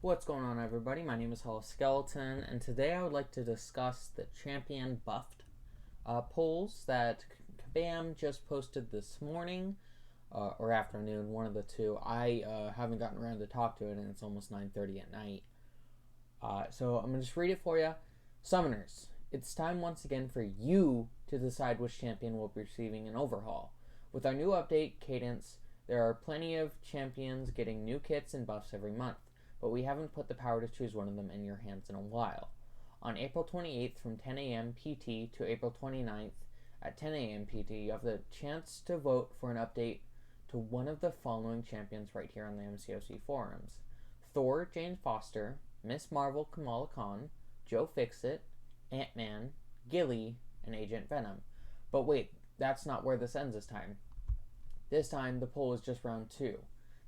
What's going on, everybody? My name is Hollow Skeleton, and today I would like to discuss the champion buffed polls that Kabam just posted this morning or afternoon, one of the two. I haven't gotten around to talk to it, and it's almost 9:30 at night. So I'm going to just read it for you. Summoners, it's time once again for you to decide which champion will be receiving an overhaul. With our new update, Cadence, there are plenty of champions getting new kits and buffs every month, but we haven't put the power to choose one of them in your hands in a while. On April 28th from 10 a.m. PT to April 29th at 10 a.m. PT, you have the chance to vote for an update to one of the following champions right here on the MCOC forums: Thor, Jane Foster, Miss Marvel, Kamala Khan, Joe Fixit, Ant-Man, Gilly, and Agent Venom. But wait, that's not where this ends this time. This time, the poll is just round 2.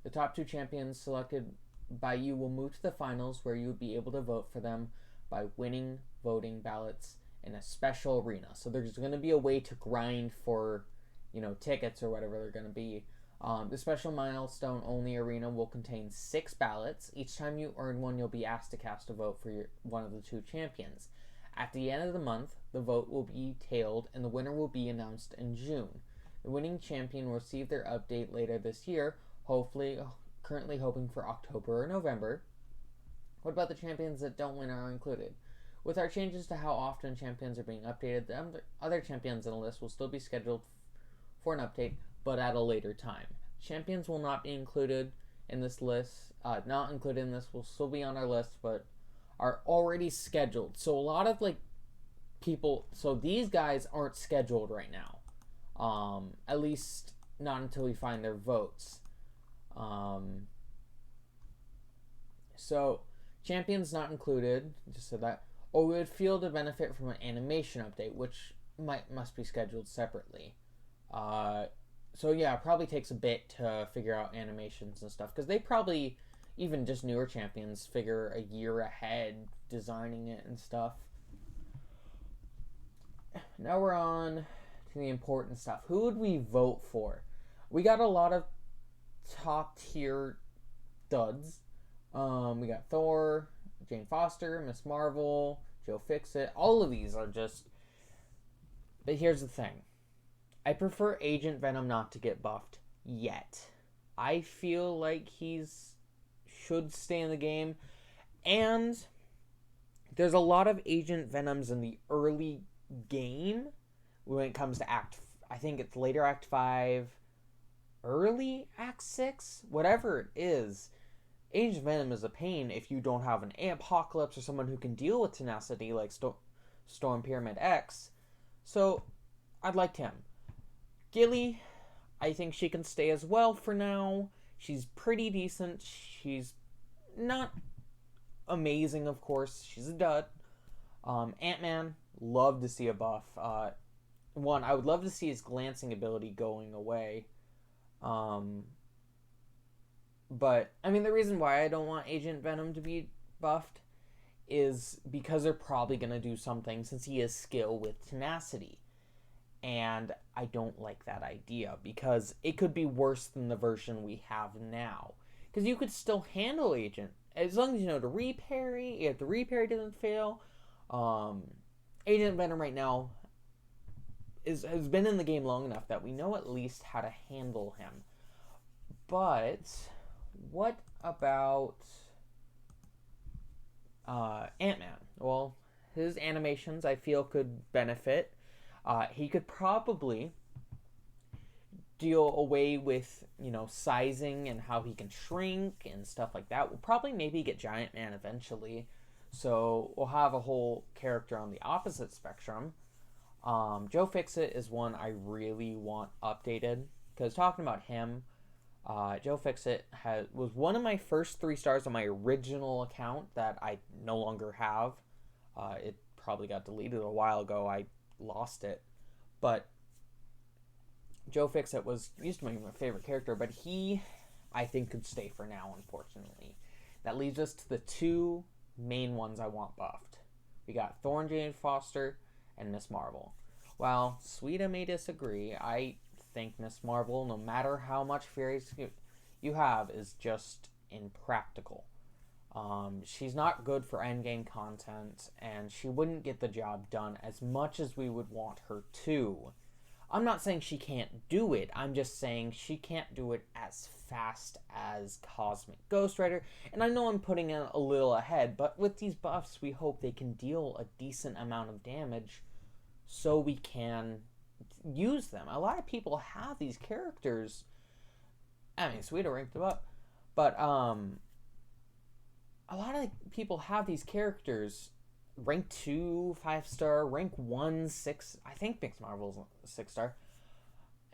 The top 2 champions selected by you will move to the finals, where you would be able to vote for them by winning voting ballots in a special arena. So there's going to be a way to grind for, tickets or whatever they're going to be. The special milestone only arena will contain 6 ballots. Each time you earn one, you'll be asked to cast a vote for one of the 2 champions. At the end of the month, the vote will be tallied and the winner will be announced in June. The winning champion will receive their update later this year, currently hoping for October or November. What about the champions that don't win are included? With our changes to how often champions are being updated, the other champions in the list will still be scheduled for an update, but at a later time. Champions will not be included in this list. Will still be on our list, but are already scheduled. So a lot of people. So these guys aren't scheduled right now. At least not until we find their votes. So champions not included, just so that, or we would feel the benefit from an animation update, which must be scheduled separately. So yeah, it probably takes a bit to figure out animations and stuff, because they probably, even just newer champions, figure a year ahead designing it and stuff. Now we're on to the important stuff. Who would we vote for? We got a lot of top tier duds. We got Thor, Jane Foster, Miss Marvel, Joe Fixit. All of these are just... But here's the thing. I prefer Agent Venom not to get buffed yet. I feel like should stay in the game. And there's a lot of Agent Venoms in the early game when it comes to I think it's later Act 5, early Act 6, whatever it is. Agent Venom is a pain if you don't have an Apocalypse or someone who can deal with tenacity like Storm Pyramid X. So, I'd like him. Gilly, I think she can stay as well for now. She's pretty decent. She's not amazing, of course. She's a dud. Ant-Man, love to see a buff. I would love to see his glancing ability going away. But, the reason why I don't want Agent Venom to be buffed is because they're probably going to do something, since he has skill with tenacity. And I don't like that idea, because it could be worse than the version we have now. Because you could still handle Agent, as long as you know to reparry, if the reparry doesn't fail. Agent Venom right now has been in the game long enough that we know at least how to handle him. But what about Ant-Man? Well, his animations I feel could benefit. He could probably deal away with, sizing and how he can shrink and stuff like that. We'll probably maybe get Giant Man eventually. So we'll have a whole character on the opposite spectrum. Joe Fixit is one I really want updated, because talking about him, Joe Fixit was one of my first 3 stars on my original account that I no longer have. It probably got deleted a while ago. I lost it. But Joe Fixit used to be my favorite character, but he, I think, could stay for now, unfortunately. That leaves us to the 2 main ones I want buffed. We got Thor and Jane Foster and Miss Marvel. While Sweeta may disagree, I think Miss Marvel, no matter how much fairies you have, is just impractical. She's not good for endgame content, and she wouldn't get the job done as much as we would want her to. I'm not saying she can't do it. I'm just saying she can't do it as fast as Cosmic Ghost Rider. And I know I'm putting it a little ahead, but with these buffs, we hope they can deal a decent amount of damage so we can use them. A lot of people have these characters. I mean, Sweeto ranked them up. But, a lot of people have these characters rank 2, 5-star, rank 1, 6. I think Mixed Marvel's 6-star.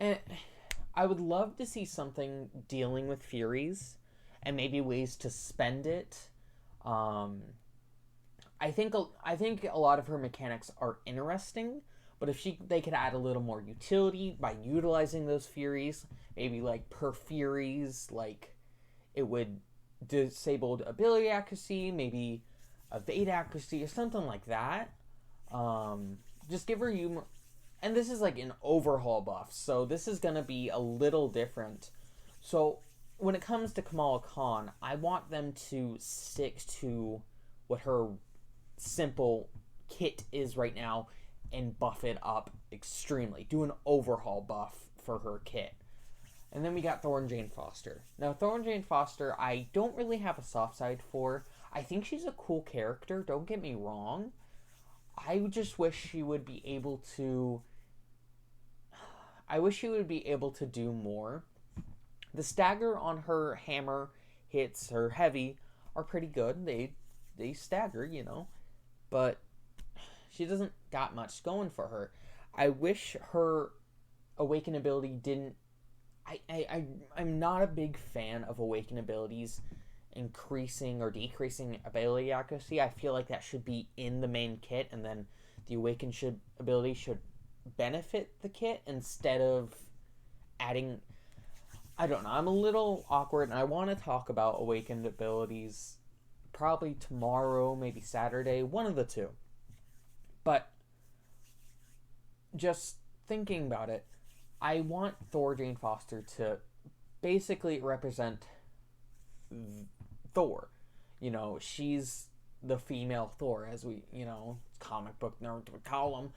And I would love to see something dealing with Furies and maybe ways to spend it. I think a lot of her mechanics are interesting, but if they could add a little more utility by utilizing those Furies, maybe like per Furies, like it would disabled ability accuracy, maybe evade accuracy or something like that. Just give her and this is like an overhaul buff, so this is gonna be a little different. So when it comes to Kamala Khan, I want them to stick to what her simple kit is right now and buff it up extremely. Do an overhaul buff for her kit. And then we got Thor and Jane Foster. Now, Thor and Jane Foster, I don't really have a soft side for. I think she's a cool character, don't get me wrong. I just wish she would be able to... do more. The stagger on her hammer hits, her heavy, are pretty good. They stagger, But she doesn't got much going for her. I wish her awaken ability didn't... I'm not a big fan of awaken abilities increasing or decreasing ability accuracy. I feel like that should be in the main kit, and then the awaken ability should benefit the kit instead of adding... I don't know. I'm a little awkward, and I want to talk about awakened abilities probably tomorrow, maybe Saturday, one of the two. But just thinking about it, I want Thor Jane Foster to basically represent Thor. She's the female Thor, as we, comic book nerds would call him.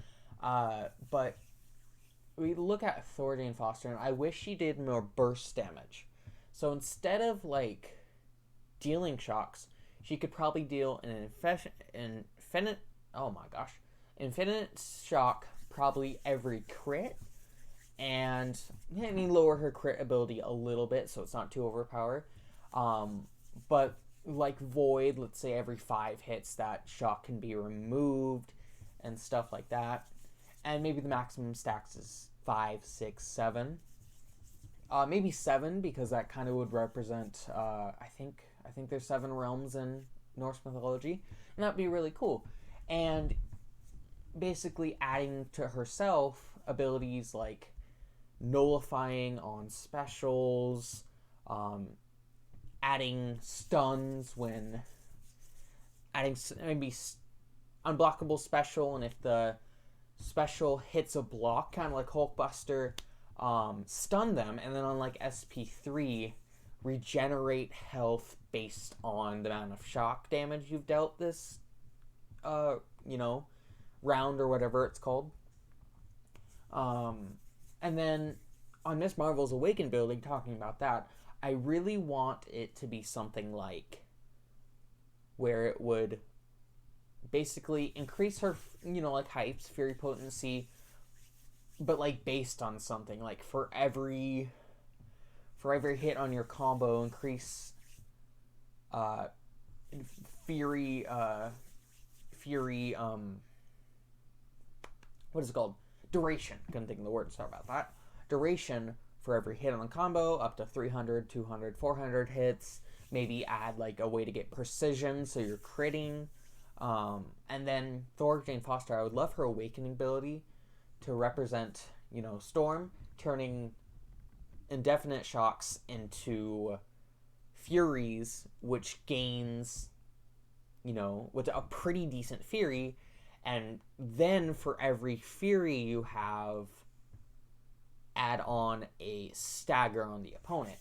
But we look at Thor Jane Foster, and I wish she did more burst damage. So instead of, dealing shocks, she could probably deal an infinite shock probably every crit. And maybe lower her crit ability a little bit so it's not too overpowered. But like Void, let's say every 5 hits, that shock can be removed and stuff like that. And maybe the maximum stacks is 5, 6, 7. Maybe 7, because that kind of would represent, I think there's 7 realms in Norse mythology. And that'd be really cool. And basically adding to herself abilities like nullifying on specials, adding stuns when adding maybe unblockable special, and if the special hits a block, kind of like Hulkbuster, stun them, and then on SP3 regenerate health based on the amount of shock damage you've dealt this round or whatever it's called. And then on Miss Marvel's Awakened building, talking about that, I really want it to be something like where it would basically increase her, hypes, fury potency, but based on something. For every hit on your combo, increase fury, what is it called? Duration. Couldn't think of the word. Sorry about that. Duration for every hit on the combo, up to 300, 200, 400 hits. Maybe add a way to get precision so you're critting. And then Thor Jane Foster, I would love her awakening ability to represent, Storm, turning indefinite shocks into furies, which gains, with a pretty decent fury. And then for every fury you have, add on a stagger on the opponent.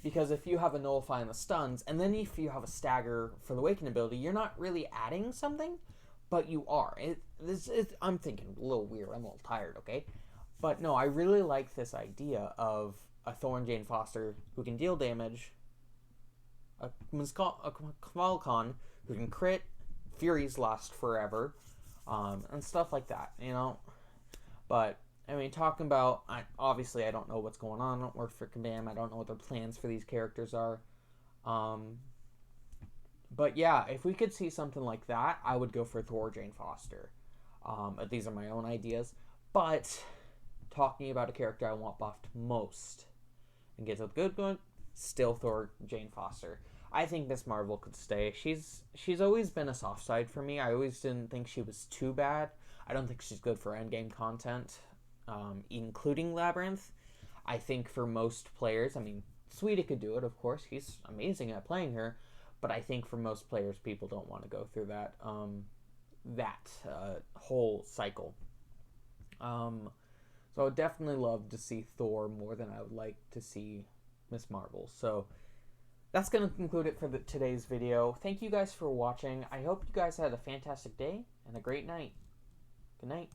Because if you have a nullify on the stuns, and then if you have a stagger for the awaken ability, you're not really adding something, but you are. I'm thinking a little weird. I'm a little tired, okay? But no, I really like this idea of a Thorin Jane Foster who can deal damage, a Kvalcon who can crit, Furies last forever, and stuff like that, you know? But, I mean, talking about, obviously I don't know what's going on. I don't work for Kabam. I don't know what their plans for these characters are. But yeah, if we could see something like that, I would go for Thor Jane Foster. These are my own ideas. But talking about a character I want buffed most and gets a good one, still Thor Jane Foster. I think Miss Marvel could stay. She's always been a soft side for me. I always didn't think she was too bad. I don't think she's good for endgame content, including Labyrinth. I think for most players, I mean, Sweetie could do it, of course. He's amazing at playing her. But I think for most players, people don't want to go through that whole cycle. So I would definitely love to see Thor more than I would like to see Miss Marvel. So that's going to conclude it for today's video. Thank you guys for watching. I hope you guys had a fantastic day and a great night. Good night.